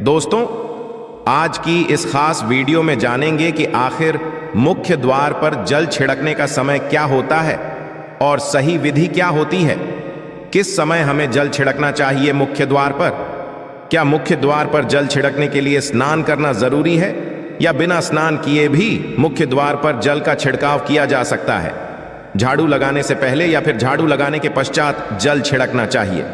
दोस्तों, आज की इस खास वीडियो में जानेंगे कि आखिर मुख्य द्वार पर जल छिड़कने का समय क्या होता है और सही विधि क्या होती है। किस समय हमें जल छिड़कना चाहिए मुख्य द्वार पर? क्या मुख्य द्वार पर जल छिड़कने के लिए स्नान करना जरूरी है या बिना स्नान किए भी मुख्य द्वार पर जल का छिड़काव किया जा सकता है? झाड़ू लगाने से पहले या फिर झाड़ू लगाने के पश्चात जल छिड़कना चाहिए?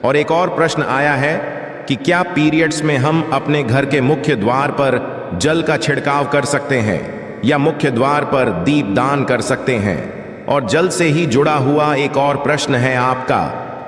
और एक और प्रश्न आया है कि क्या पीरियड्स में हम अपने घर के मुख्य द्वार पर जल का छिड़काव कर सकते हैं या मुख्य द्वार पर दीपदान कर सकते हैं? और जल से ही जुड़ा हुआ एक और प्रश्न है आपका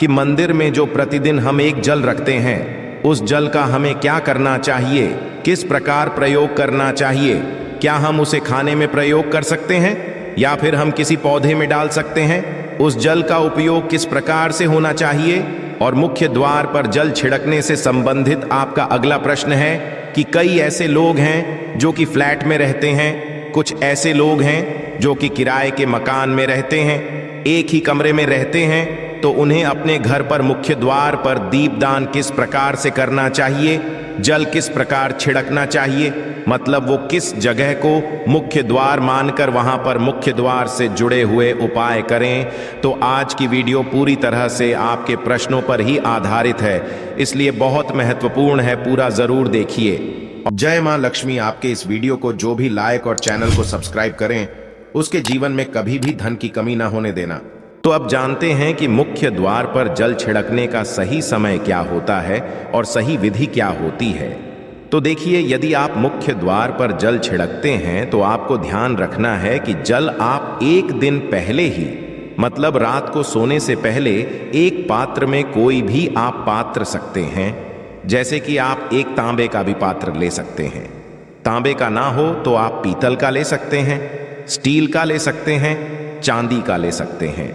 कि मंदिर में जो प्रतिदिन हम एक जल रखते हैं, उस जल का हमें क्या करना चाहिए, किस प्रकार प्रयोग करना चाहिए? क्या हम उसे खाने में प्रयोग कर सकते हैं या फिर हम किसी पौधे में डाल सकते हैं? उस जल का उपयोग किस प्रकार से होना चाहिए? और मुख्य द्वार पर जल छिड़कने से संबंधित आपका अगला प्रश्न है कि कई ऐसे लोग हैं जो कि फ्लैट में रहते हैं, कुछ ऐसे लोग हैं जो कि किराए के मकान में रहते हैं, एक ही कमरे में रहते हैं, तो उन्हें अपने घर पर मुख्य द्वार पर दीपदान किस प्रकार से करना चाहिए, जल किस प्रकार छिड़कना चाहिए, मतलब वो किस जगह को मुख्य द्वार मानकर वहां पर मुख्य द्वार से जुड़े हुए उपाय करें। तो आज की वीडियो पूरी तरह से आपके प्रश्नों पर ही आधारित है, इसलिए बहुत महत्वपूर्ण है, पूरा जरूर देखिए। जय मां लक्ष्मी। आपके इस वीडियो को जो भी लाइक और चैनल को सब्सक्राइब करें, उसके जीवन में कभी भी धन की कमी ना होने देना। तो अब जानते हैं कि मुख्य द्वार पर जल छिड़कने का सही समय क्या होता है और सही विधि क्या होती है। तो देखिए, यदि आप मुख्य द्वार पर जल छिड़कते हैं तो आपको ध्यान रखना है कि जल आप एक दिन पहले ही, मतलब रात को सोने से पहले, एक पात्र में कोई भी आप पात्र सकते हैं। जैसे कि आप एक तांबे का भी पात्र ले सकते हैं। तांबे का ना हो तो आप पीतल का ले सकते हैं, स्टील का ले सकते हैं, चांदी का ले सकते हैं।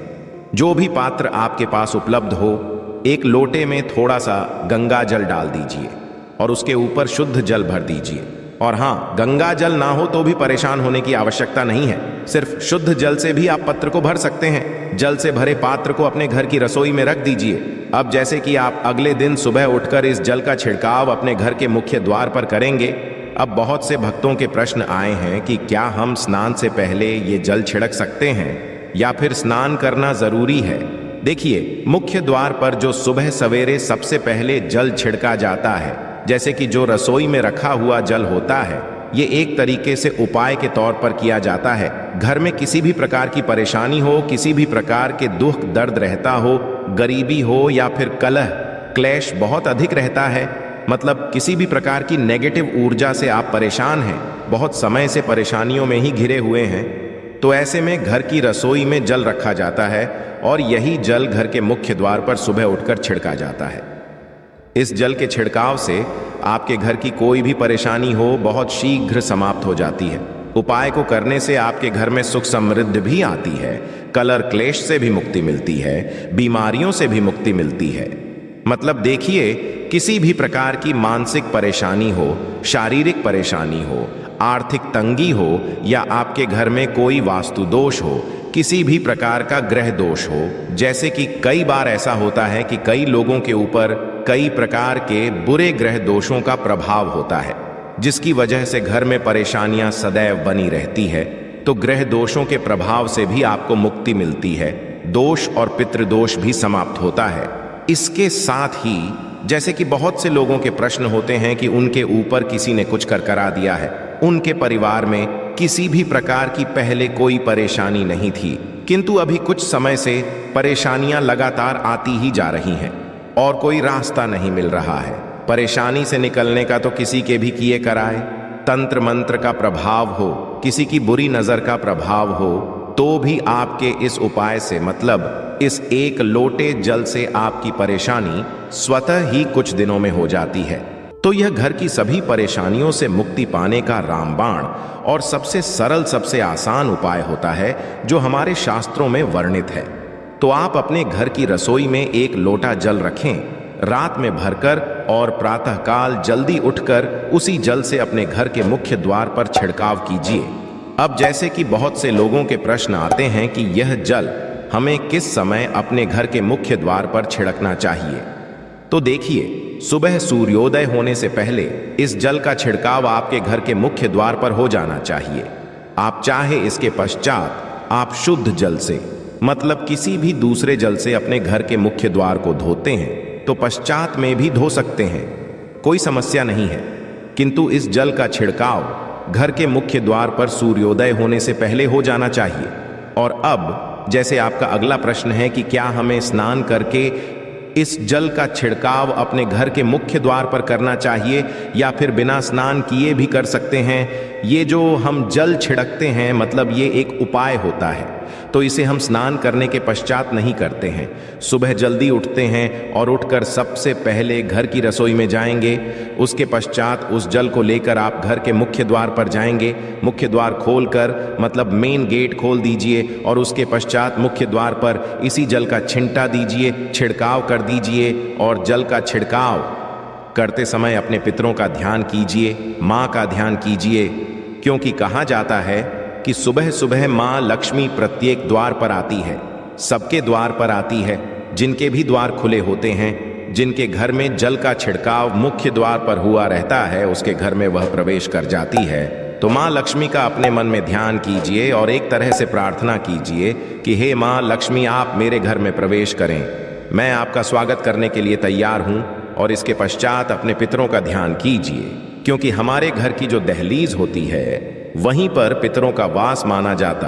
जो भी पात्र आपके पास उपलब्ध हो, एक लोटे में थोड़ा सा गंगा जल डाल दीजिए और उसके ऊपर शुद्ध जल भर दीजिए। और हाँ, गंगा जल ना हो तो भी परेशान होने की आवश्यकता नहीं है, सिर्फ शुद्ध जल से भी आप पत्र को भर सकते हैं। जल से भरे पात्र को अपने घर की रसोई में रख दीजिए। अब जैसे कि आप अगले दिन सुबह उठकर इस जल का छिड़काव अपने घर के मुख्य द्वार पर करेंगे। अब बहुत से भक्तों के प्रश्न आए हैं कि क्या हम स्नान से पहले ये जल छिड़क सकते हैं या फिर स्नान करना जरूरी है। देखिए, मुख्य द्वार पर जो सुबह सवेरे सबसे पहले जल छिड़का जाता है, जैसे कि जो रसोई में रखा हुआ जल होता है, ये एक तरीके से उपाय के तौर पर किया जाता है। घर में किसी भी प्रकार की परेशानी हो, किसी भी प्रकार के दुख दर्द रहता हो, गरीबी हो या फिर कलह क्लेश बहुत अधिक रहता है, मतलब किसी भी प्रकार की नेगेटिव ऊर्जा से आप परेशान हैं, बहुत समय से परेशानियों में ही घिरे हुए हैं, तो ऐसे में घर की रसोई में जल रखा जाता है और यही जल घर के मुख्य द्वार पर सुबह उठकर छिड़का जाता है। इस जल के छिड़काव से आपके घर की कोई भी परेशानी हो बहुत शीघ्र समाप्त हो जाती है। उपाय को करने से आपके घर में सुख समृद्धि भी आती है, कलह क्लेश से भी मुक्ति मिलती है, बीमारियों से भी मुक्ति मिलती है। मतलब देखिए, किसी भी प्रकार की मानसिक परेशानी हो, शारीरिक परेशानी हो, आर्थिक तंगी हो या आपके घर में कोई वास्तु दोष हो, किसी भी प्रकार का ग्रह दोष हो, जैसे कि कई बार ऐसा होता है कि कई लोगों के ऊपर कई प्रकार के बुरे ग्रह दोषों का प्रभाव होता है, जिसकी वजह से घर में परेशानियां सदैव बनी रहती है। तो ग्रह दोषों के प्रभाव से भी आपको मुक्ति मिलती है, दोष और पितृदोष भी समाप्त होता है। इसके साथ ही जैसे कि बहुत से लोगों के प्रश्न होते हैं कि उनके ऊपर किसी ने कुछ कर करा दिया है, उनके परिवार में किसी भी प्रकार की पहले कोई परेशानी नहीं थी, किंतु अभी कुछ समय से परेशानियां लगातार आती ही जा रही हैं और कोई रास्ता नहीं मिल रहा है। परेशानी से निकलने का तो किसी के भी किए कराए, तंत्र मंत्र का प्रभाव हो, किसी की बुरी नजर का प्रभाव हो, तो भी आपके इस उपाय से, मतलब इस एक लोटे जल से आपकी परेशानी स्वतः ही कुछ दिनों में हो जाती है। तो यह घर की सभी परेशानियों से मुक्ति पाने का रामबाण और सबसे सरल, सबसे आसान उपाय होता है जो हमारे शास्त्रों में वर्णित है। तो आप अपने घर की रसोई में एक लोटा जल रखें, रात में भरकर और प्रातःकाल जल्दी उठकर उसी जल से अपने घर के मुख्य द्वार पर छिड़काव कीजिए। अब जैसे कि बहुत से लोगों के प्रश्न आते हैं कि यह जल हमें किस समय अपने घर के मुख्य द्वार पर छिड़कना चाहिए, तो देखिए, सुबह सूर्योदय होने से पहले इस जल का छिड़काव आपके घर के मुख्य द्वार पर हो जाना चाहिए। आप चाहे इसके पश्चात आप शुद्ध जल से, मतलब किसी भी दूसरे जल से अपने घर के मुख्य द्वार को धोते हैं तो पश्चात में भी धो सकते हैं, कोई समस्या नहीं है। किंतु इस जल का छिड़काव घर के मुख्य द्वार पर सूर्योदय होने से पहले हो जाना चाहिए। और अब जैसे आपका अगला प्रश्न है कि क्या हमें स्नान करके इस जल का छिड़काव अपने घर के मुख्य द्वार पर करना चाहिए या फिर बिना स्नान किए भी कर सकते हैं। ये जो हम जल छिड़कते हैं मतलब ये एक उपाय होता है, तो इसे हम स्नान करने के पश्चात नहीं करते हैं। सुबह जल्दी उठते हैं और उठकर सबसे पहले घर की रसोई में जाएंगे। उसके पश्चात उस जल को लेकर आप घर के मुख्य द्वार पर जाएंगे। मुख्य द्वार खोलकर मतलब मेन गेट खोल दीजिए और उसके पश्चात मुख्य द्वार पर इसी जल का छिंटा दीजिए, छिड़काव कर दीजिए। और जल का छिड़काव करते समय अपने पितरों का ध्यान कीजिए, माँ का ध्यान कीजिए, क्योंकि कहा जाता है कि सुबह सुबह माँ लक्ष्मी प्रत्येक द्वार पर आती है, सबके द्वार पर आती है। जिनके भी द्वार खुले होते हैं, जिनके घर में जल का छिड़काव मुख्य द्वार पर हुआ रहता है, उसके घर में वह प्रवेश कर जाती है। तो माँ लक्ष्मी का अपने मन में ध्यान कीजिए और एक तरह से प्रार्थना कीजिए कि हे माँ लक्ष्मी, आप मेरे घर में प्रवेश करें, मैं आपका स्वागत करने के लिए तैयार हूँ। और इसके पश्चात अपने पितरों का ध्यान कीजिए, क्योंकि हमारे घर की जो दहलीज होती है वहीं पर पितरों का वास माना जाता।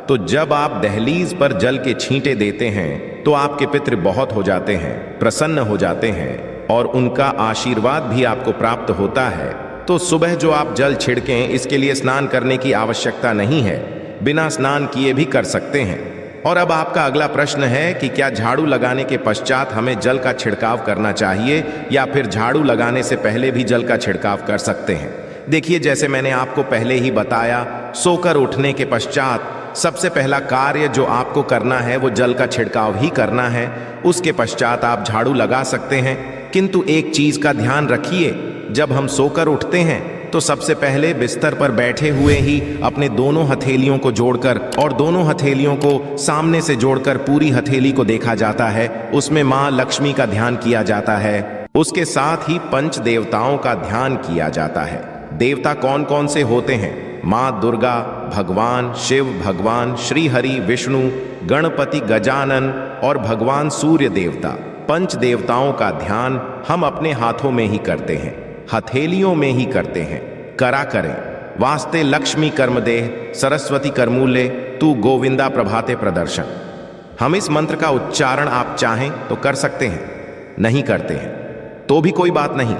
तो जब आप दहलीज पर जल के छींटे देते हैं तो आपके पितृ बहुत हो जाते हैं, प्रसन्न हो जाते हैं और उनका आशीर्वाद भी आपको प्राप्त होता है। तो सुबह जो आप जल छिड़कें, इसके लिए स्नान करने की आवश्यकता नहीं है, बिना स्नान किए भी कर सकते हैं। और अब आपका अगला प्रश्न है कि क्या झाड़ू लगाने के पश्चात हमें जल का छिड़काव करना चाहिए या फिर झाड़ू लगाने से पहले भी जल का छिड़काव कर सकते हैं। देखिए, जैसे मैंने आपको पहले ही बताया, सोकर उठने के पश्चात सबसे पहला कार्य जो आपको करना है वो जल का छिड़काव ही करना है। उसके पश्चात आप झाड़ू लगा सकते हैं। किंतु एक चीज का ध्यान रखिए, जब हम सोकर उठते हैं तो सबसे पहले बिस्तर पर बैठे हुए ही अपने दोनों हथेलियों को जोड़कर और दोनों हथेलियों को सामने से जोड़कर पूरी हथेली को देखा जाता है, उसमें माँ लक्ष्मी का ध्यान किया जाता है। उसके साथ ही पंच देवताओं का ध्यान किया जाता है। देवता कौन कौन से होते हैं? माँ दुर्गा, भगवान शिव, भगवान श्री हरि विष्णु, गणपति गजानन और भगवान सूर्य देवता। पंच देवताओं का ध्यान हम अपने हाथों में ही करते हैं, हथेलियों में ही करते हैं। करा करें। वास्ते लक्ष्मी कर्मदेह, सरस्वती करमूले, तू गोविंदा प्रभाते प्रदर्शन। हम इस मंत्र का उच्चारण आप चाहें तो कर सकते हैं, नहीं करते हैं तो भी कोई बात नहीं।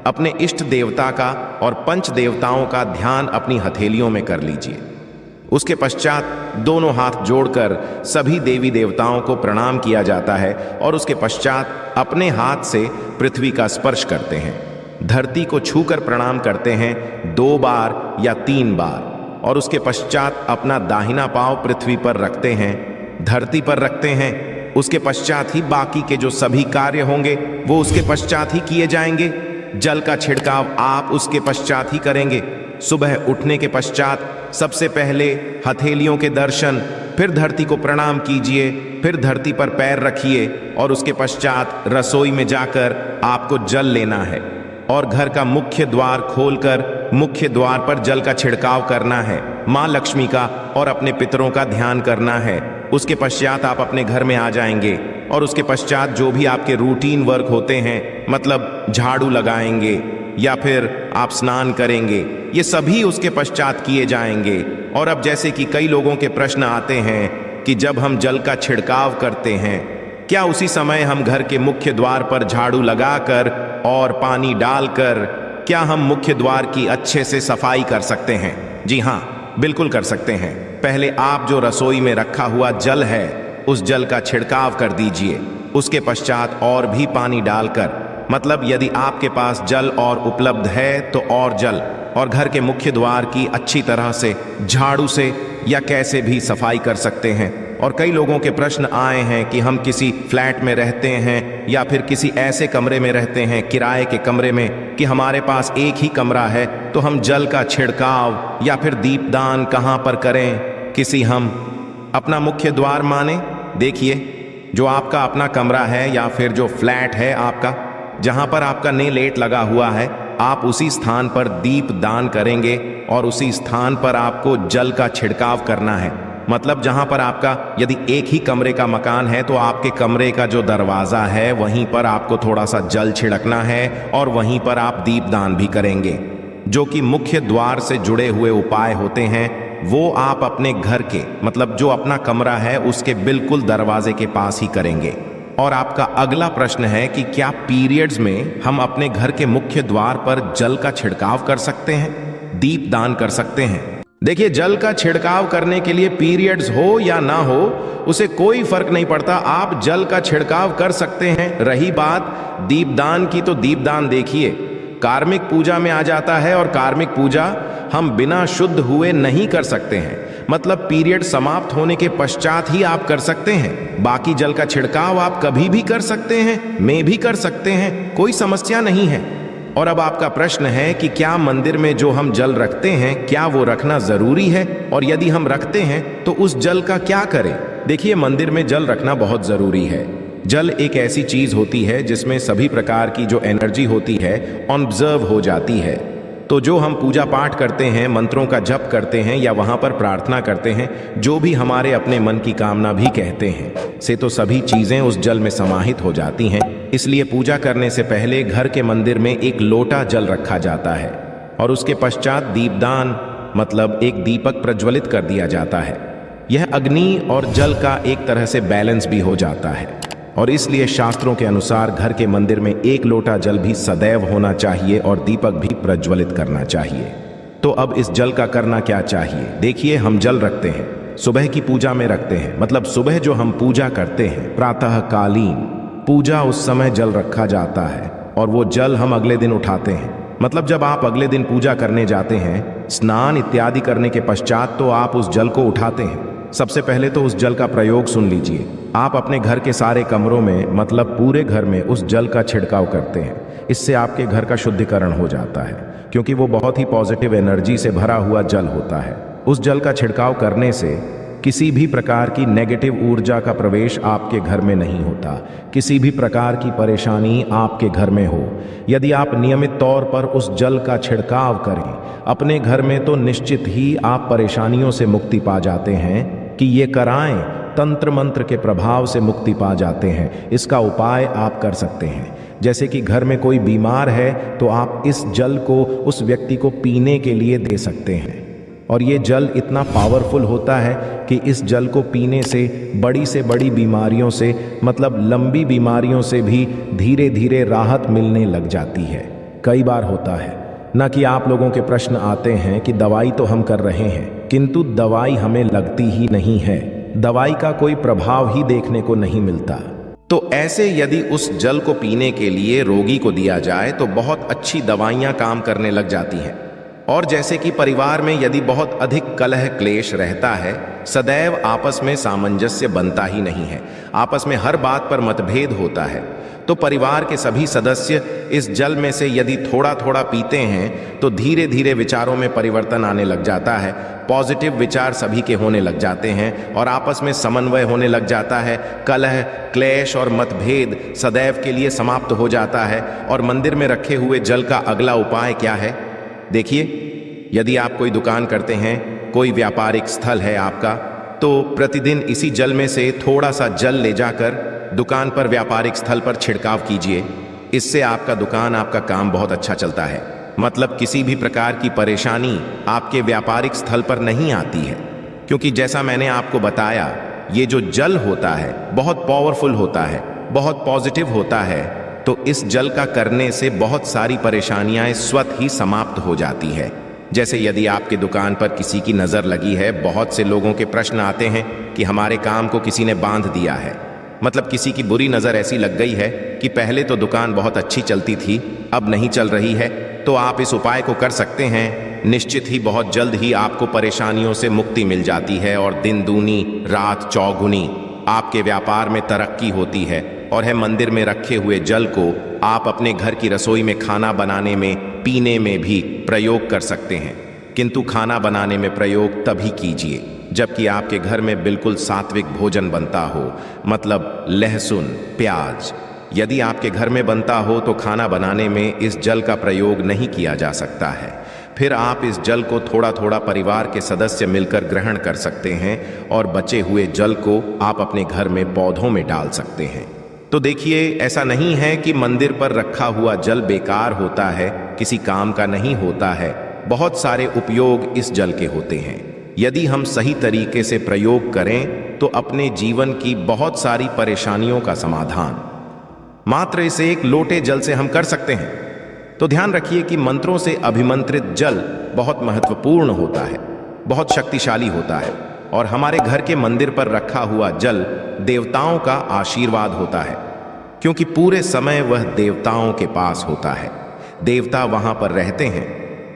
अपने इष्ट देवता का और पंच देवताओं का ध्यान अपनी हथेलियों में कर लीजिए। उसके पश्चात दोनों हाथ जोड़कर सभी देवी देवताओं को प्रणाम किया जाता है और उसके पश्चात अपने हाथ से पृथ्वी का स्पर्श करते हैं। धरती को छूकर प्रणाम करते हैं 2 बार या 3 बार और उसके पश्चात अपना दाहिना पांव पृथ्वी पर रखते हैं, धरती पर रखते हैं। उसके पश्चात ही बाकी के जो सभी कार्य होंगे वो उसके पश्चात ही किए जाएंगे। जल का छिड़काव आप उसके पश्चात ही करेंगे। सुबह उठने के पश्चात सबसे पहले हथेलियों के दर्शन, फिर धरती को प्रणाम कीजिए, फिर धरती पर पैर रखिए और उसके पश्चात रसोई में जाकर आपको जल लेना है और घर का मुख्य द्वार खोलकर मुख्य द्वार पर जल का छिड़काव करना है, माँ लक्ष्मी का और अपने पितरों का ध्यान करना है। उसके पश्चात आप अपने घर में आ जाएंगे और उसके पश्चात जो भी आपके रूटीन वर्क होते हैं, मतलब झाड़ू लगाएंगे या फिर आप स्नान करेंगे, ये सभी उसके पश्चात किए जाएंगे। और अब जैसे कि कई लोगों के प्रश्न आते हैं कि जब हम जल का छिड़काव करते हैं, क्या उसी समय हम घर के मुख्य द्वार पर झाड़ू लगाकर और पानी डालकर क्या हम मुख्य द्वार की अच्छे से सफाई कर सकते हैं? जी हाँ, बिल्कुल कर सकते हैं। पहले आप जो रसोई में रखा हुआ जल है उस जल का छिड़काव कर दीजिए। उसके पश्चात और भी पानी डालकर, मतलब यदि आपके पास जल और उपलब्ध है तो और जल, और घर के मुख्य द्वार की अच्छी तरह से झाड़ू से या कैसे भी सफाई कर सकते हैं। और कई लोगों के प्रश्न आए हैं कि हम किसी फ्लैट में रहते हैं या फिर किसी ऐसे कमरे में रहते हैं, किराए के कमरे में, कि हमारे पास एक ही कमरा है, तो हम जल का छिड़काव या फिर दीपदान कहाँ पर करें? किसी हम अपना मुख्य द्वार माने। देखिए, जो आपका अपना कमरा है या फिर जो फ्लैट है आपका, जहां पर आपका नेलेट लगा हुआ है, आप उसी स्थान पर दीप दान करेंगे और उसी स्थान पर आपको जल का छिड़काव करना है। मतलब जहां पर आपका यदि एक ही कमरे का मकान है तो आपके कमरे का जो दरवाजा है वहीं पर आपको थोड़ा सा जल छिड़कना है और वहीं पर आप दीप दान भी करेंगे। जो कि मुख्य द्वार से जुड़े हुए उपाय होते हैं वो आप अपने घर के मतलब जो अपना कमरा है उसके बिल्कुल दरवाजे के पास ही करेंगे। और आपका अगला प्रश्न है कि क्या पीरियड्स में हम अपने घर के मुख्य द्वार पर जल का छिड़काव कर सकते हैं, दीप दान कर सकते हैं? देखिए, जल का छिड़काव करने के लिए पीरियड्स हो या ना हो उसे कोई फर्क नहीं पड़ता, आप जल का छिड़काव कर सकते हैं। रही बात दीपदान की, तो दीपदान देखिए कार्मिक पूजा में आ जाता है और कार्मिक पूजा हम बिना शुद्ध हुए नहीं कर सकते हैं। मतलब पीरियड समाप्त होने के पश्चात ही आप कर सकते हैं। बाकी जल का छिड़काव आप कभी भी कर सकते हैं, मैं भी कर सकते हैं, कोई समस्या नहीं है। और अब आपका प्रश्न है कि क्या मंदिर में जो हम जल रखते हैं क्या वो रखना जरूरी है, और यदि हम रखते हैं तो उस जल का क्या करें? देखिए, मंदिर में जल रखना बहुत जरूरी है। जल एक ऐसी चीज होती है जिसमें सभी प्रकार की जो एनर्जी होती है ऑब्जर्व हो जाती है। तो जो हम पूजा पाठ करते हैं, मंत्रों का जप करते हैं या वहां पर प्रार्थना करते हैं, जो भी हमारे अपने मन की कामना भी कहते हैं से तो सभी चीजें उस जल में समाहित हो जाती हैं। इसलिए पूजा करने से पहले घर के मंदिर में एक लोटा जल रखा जाता है और उसके पश्चात दीपदान मतलब एक दीपक प्रज्वलित कर दिया जाता है। यह अग्नि और जल का एक तरह से बैलेंस भी हो जाता है और इसलिए शास्त्रों के अनुसार घर के मंदिर में एक लोटा जल भी सदैव होना चाहिए और दीपक भी प्रज्वलित करना चाहिए। तो अब इस जल का करना क्या चाहिए? देखिए, हम जल रखते हैं, सुबह की पूजा में रखते हैं। मतलब सुबह जो हम पूजा करते हैं प्रातःकालीन पूजा, उस समय जल रखा जाता है और वो जल हम अगले दिन उठाते हैं। मतलब जब आप अगले दिन पूजा करने जाते हैं, स्नान इत्यादि करने के पश्चात तो आप उस जल को उठाते हैं। सबसे पहले तो उस जल का प्रयोग सुन लीजिए। आप अपने घर के सारे कमरों में मतलब पूरे घर में उस जल का छिड़काव करते हैं। इससे आपके घर का शुद्धिकरण हो जाता है क्योंकि वो बहुत ही पॉजिटिव एनर्जी से भरा हुआ जल होता है। उस जल का छिड़काव करने से किसी भी प्रकार की नेगेटिव ऊर्जा का प्रवेश आपके घर में नहीं होता। किसी भी प्रकार की परेशानी आपके घर में हो, यदि आप नियमित तौर पर उस जल का छिड़काव करें अपने घर में, तो निश्चित ही आप परेशानियों से मुक्ति पा जाते हैं। कि ये कराएं, तंत्र मंत्र के प्रभाव से मुक्ति पा जाते हैं। इसका उपाय आप कर सकते हैं। जैसे कि घर में कोई बीमार है तो आप इस जल को उस व्यक्ति को पीने के लिए दे सकते हैं और ये जल इतना पावरफुल होता है कि इस जल को पीने से बड़ी बीमारियों से मतलब लंबी बीमारियों से भी धीरे धीरे राहत मिलने लग जाती है। कई बार होता है न कि आप लोगों के प्रश्न आते हैं कि दवाई तो हम कर रहे हैं किंतु दवाई हमें लगती ही नहीं है, दवाई का कोई प्रभाव ही देखने को नहीं मिलता। तो ऐसे यदि उस जल को पीने के लिए रोगी को दिया जाए तो बहुत अच्छी दवाइयां काम करने लग जाती हैं। और जैसे कि परिवार में यदि बहुत अधिक कलह क्लेश रहता है, सदैव आपस में सामंजस्य बनता ही नहीं है, आपस में हर बात पर मतभेद होता है, तो परिवार के सभी सदस्य इस जल में से यदि थोड़ा थोड़ा पीते हैं तो धीरे धीरे विचारों में परिवर्तन आने लग जाता है। पॉजिटिव विचार सभी के होने लग जाते हैं और आपस में समन्वय होने लग जाता है। कलह क्लेश और मतभेद सदैव के लिए समाप्त हो जाता है। और मंदिर में रखे हुए जल का अगला उपाय क्या है? देखिए, यदि आप कोई दुकान करते हैं, कोई व्यापारिक स्थल है आपका, तो प्रतिदिन इसी जल में से थोड़ा सा जल ले जाकर दुकान पर व्यापारिक स्थल पर छिड़काव कीजिए। इससे आपका दुकान आपका काम बहुत अच्छा चलता है। मतलब किसी भी प्रकार की परेशानी आपके व्यापारिक स्थल पर नहीं आती है, क्योंकि जैसा मैंने आपको बताया ये जो जल होता है बहुत पावरफुल होता है, बहुत पॉजिटिव होता है। तो इस जल का करने से बहुत सारी परेशानियां स्वतः ही समाप्त हो जाती है। जैसे यदि आपके दुकान पर किसी की नज़र लगी है, बहुत से लोगों के प्रश्न आते हैं कि हमारे काम को किसी ने बांध दिया है, मतलब किसी की बुरी नज़र ऐसी लग गई है कि पहले तो दुकान बहुत अच्छी चलती थी, अब नहीं चल रही है। तो आप इस उपाय को कर सकते हैं। निश्चित ही बहुत जल्द ही आपको परेशानियों से मुक्ति मिल जाती है और दिन दूनी रात चौगुनी आपके व्यापार में तरक्की होती है। और है मंदिर में रखे हुए जल को आप अपने घर की रसोई में खाना बनाने में, पीने में भी प्रयोग कर सकते हैं, किंतु खाना बनाने में प्रयोग तभी कीजिए जबकि आपके घर में बिल्कुल सात्विक भोजन बनता हो। मतलब लहसुन, प्याज, यदि आपके घर में बनता हो तो खाना बनाने में इस जल का प्रयोग नहीं किया जा सकता है। फिर आप इस जल को थोड़ा थोड़ा परिवार के सदस्य मिलकर ग्रहण कर सकते हैं और बचे हुए जल को आप अपने घर में पौधों में डाल सकते हैं। तो देखिए, ऐसा नहीं है कि मंदिर पर रखा हुआ जल बेकार होता है, किसी काम का नहीं होता है। बहुत सारे उपयोग इस जल के होते हैं। यदि हम सही तरीके से प्रयोग करें तो अपने जीवन की बहुत सारी परेशानियों का समाधान मात्र इस एक लोटे जल से हम कर सकते हैं। तो ध्यान रखिए कि मंत्रों से अभिमंत्रित जल बहुत महत्वपूर्ण होता है, बहुत शक्तिशाली होता है, और हमारे घर के मंदिर पर रखा हुआ जल देवताओं का आशीर्वाद होता है, क्योंकि पूरे समय वह देवताओं के पास होता है। देवता वहां पर रहते हैं,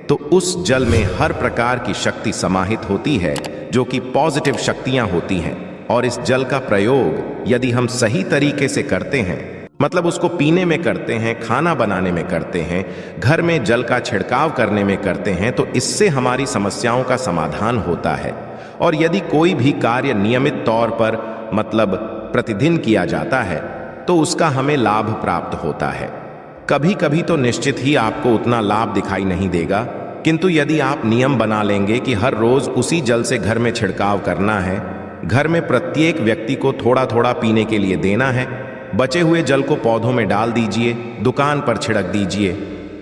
तो उस जल में हर प्रकार की शक्ति समाहित होती है, जो कि पॉजिटिव शक्तियां होती हैं। और इस जल का प्रयोग यदि हम सही तरीके से करते हैं, मतलब उसको पीने में करते हैं, खाना बनाने में करते हैं, घर में जल का छिड़काव करने में करते हैं, तो इससे हमारी समस्याओं का समाधान होता है। और यदि कोई भी कार्य नियमित तौर पर मतलब प्रतिदिन किया जाता है तो उसका हमें लाभ प्राप्त होता है। कभी कभी तो निश्चित ही आपको उतना लाभ दिखाई नहीं देगा, किंतु यदि आप नियम बना लेंगे कि हर रोज उसी जल से घर में छिड़काव करना है, घर में प्रत्येक व्यक्ति को थोड़ा थोड़ा पीने के लिए देना है, बचे हुए जल को पौधों में डाल दीजिए, दुकान पर छिड़क दीजिए,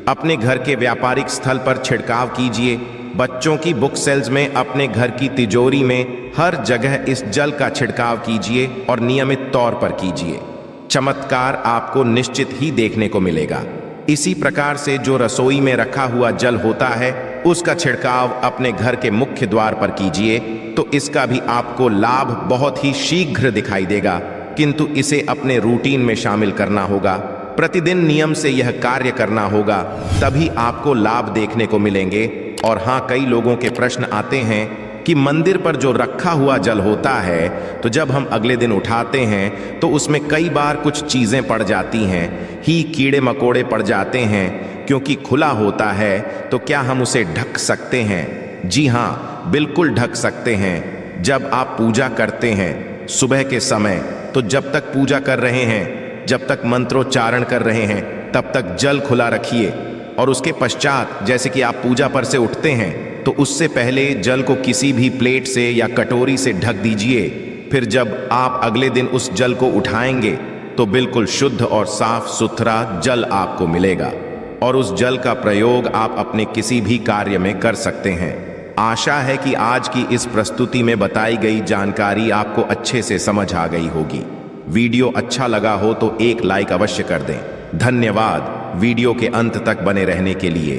अपने घर के व्यापारिक स्थल पर छिड़काव कीजिए, बच्चों की बुक सेल्स में, अपने घर की तिजोरी में, हर जगह इस जल का छिड़काव कीजिए और नियमित तौर पर कीजिए। चमत्कार आपको निश्चित ही देखने को मिलेगा। इसी प्रकार से जो रसोई में रखा हुआ जल होता है, उसका छिड़काव अपने घर के मुख्य द्वार पर कीजिए, तो इसका भी आपको लाभ बहुत ही शीघ्र दिखाई देगा। किंतु इसे अपने रूटीन में शामिल करना होगा, प्रतिदिन नियम से यह कार्य करना होगा, तभी आपको लाभ देखने को मिलेंगे। और हाँ, कई लोगों के प्रश्न आते हैं कि मंदिर पर जो रखा हुआ जल होता है, तो जब हम अगले दिन उठाते हैं तो उसमें कई बार कुछ चीजें पड़ जाती हैं, ही कीड़े मकोड़े पड़ जाते हैं, क्योंकि खुला होता है। तो क्या हम उसे ढक सकते हैं? जी हाँ, बिल्कुल ढक सकते हैं। जब आप पूजा करते हैं सुबह के समय, तो जब तक पूजा कर रहे हैं, जब तक मंत्रोच्चारण कर रहे हैं, तब तक जल खुला रखिए। और उसके पश्चात जैसे कि आप पूजा पर से उठते हैं, तो उससे पहले जल को किसी भी प्लेट से या कटोरी से ढक दीजिए। फिर जब आप अगले दिन उस जल को उठाएंगे तो बिल्कुल शुद्ध और साफ सुथरा जल आपको मिलेगा, और उस जल का प्रयोग आप अपने किसी भी कार्य में कर सकते हैं। आशा है कि आज की इस प्रस्तुति में बताई गई जानकारी आपको अच्छे से समझ आ गई होगी। वीडियो अच्छा लगा हो तो एक लाइक अवश्य कर दें। धन्यवाद वीडियो के अंत तक बने रहने के लिए।